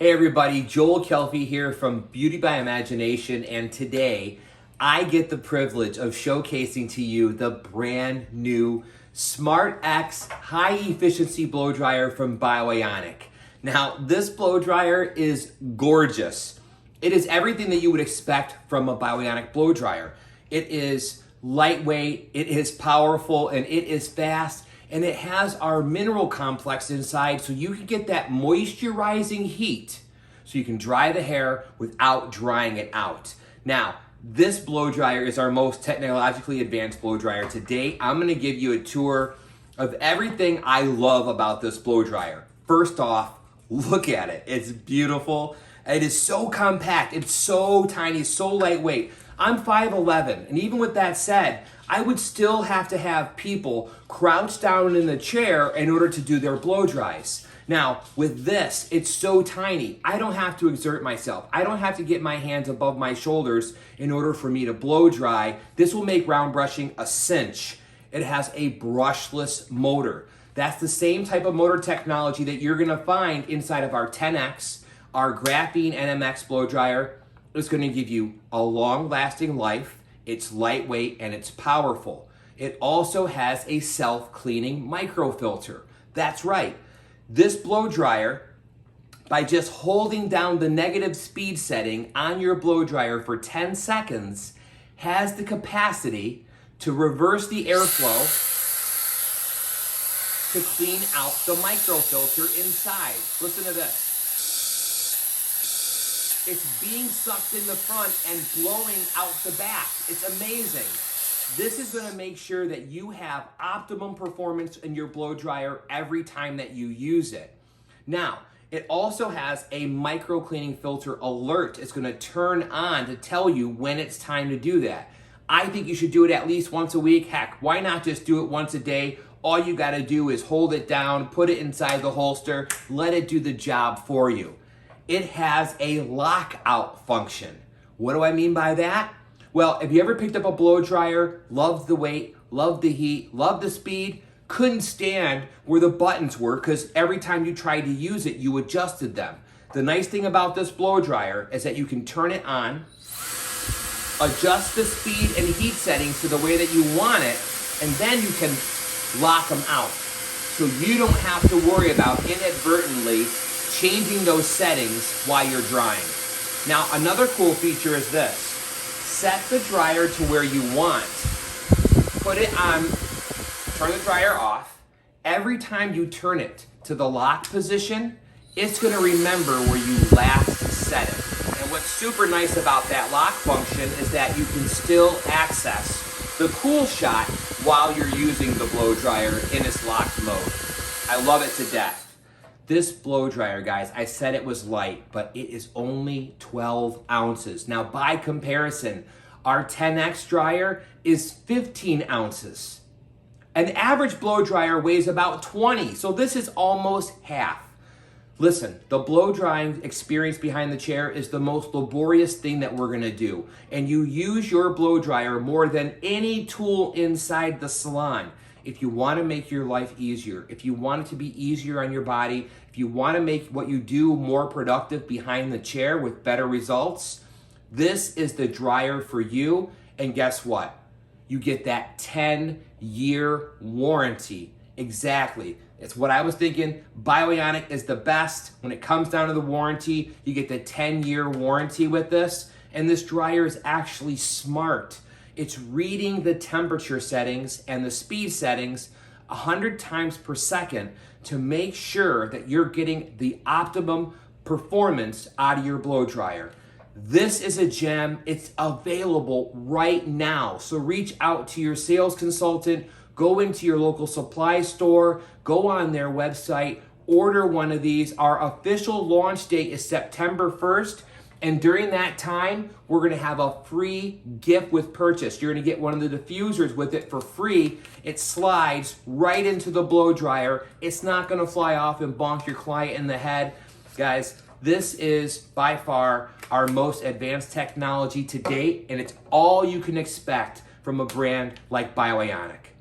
Hey everybody, Joel Kelfie here from Beauty by Imagination, and today I get the privilege of showcasing to you the brand new Smart X high efficiency blow dryer from Ionic. Now, this blow dryer is gorgeous. It is everything that you would expect from a Ionic blow dryer. It is lightweight, it is powerful, and it is fast. And it has our mineral complex inside so you can get that moisturizing heat so you can dry the hair without drying it out. Now, this blow dryer is our most technologically advanced blow dryer to date. I'm gonna give you a tour of everything I love about this blow dryer. First off, look at it. It's beautiful. It is so compact. It's so tiny, so lightweight. I'm 5'11", and even with that said, I would still have to have people crouch down in the chair in order to do their blow dries. Now, with this, it's so tiny, I don't have to exert myself. I don't have to get my hands above my shoulders in order for me to blow dry. This will make round brushing a cinch. It has a brushless motor. That's the same type of motor technology that you're gonna find inside of our 10X, our graphene NMX blow dryer. It's gonna give you a long-lasting life. It's lightweight and it's powerful. It also has a self-cleaning microfilter. That's right. This blow dryer, by just holding down the negative speed setting on your blow dryer for 10 seconds, has the capacity to reverse the airflow to clean out the microfilter inside. Listen to this. It's being sucked in the front and blowing out the back. It's amazing. This is gonna make sure that you have optimum performance in your blow dryer every time that you use it. Now, it also has a micro cleaning filter alert. It's gonna turn on to tell you when it's time to do that. I think you should do it at least once a week. Heck, why not just do it once a day? All you gotta do is hold it down, put it inside the holster, let it do the job for you. It has a lockout function. What do I mean by that? Well, if you ever picked up a blow dryer, loved the weight, loved the heat, loved the speed, couldn't stand where the buttons were because every time you tried to use it, you adjusted them. The nice thing about this blow dryer is that you can turn it on, adjust the speed and heat settings to the way that you want it, and then you can lock them out. So you don't have to worry about inadvertently changing those settings while you're drying. Now, another cool feature is this. Set the dryer to where you want. Put it on, turn the dryer off. Every time you turn it to the lock position, it's gonna remember where you last set it. And what's super nice about that lock function is that you can still access the cool shot while you're using the blow dryer in its locked mode. I love it to death. This blow dryer, guys, I said it was light, but it is only 12 ounces. Now, by comparison, our 10X dryer is 15 ounces. An average blow dryer weighs about 20, so this is almost half. Listen, the blow drying experience behind the chair is the most laborious thing that we're gonna do. And you use your blow dryer more than any tool inside the salon. If you want to make your life easier, if you want it to be easier on your body, if you want to make what you do more productive behind the chair with better results, this is the dryer for you. And guess what? You get that 10-year warranty. Exactly. It's what I was thinking. Ionic is the best. When it comes down to the warranty, you get the 10-year warranty with this. And this dryer is actually smart. It's reading the temperature settings and the speed settings 100 times per second to make sure that you're getting the optimum performance out of your blow dryer. This is a gem. It's available right now. So reach out to your sales consultant, go into your local supply store, go on their website, order one of these. Our official launch date is September 1st. And during that time, we're gonna have a free gift with purchase. You're gonna get one of the diffusers with it for free. It slides right into the blow dryer. It's not gonna fly off and bonk your client in the head. Guys, this is by far our most advanced technology to date, and it's all you can expect from a brand like Ionic.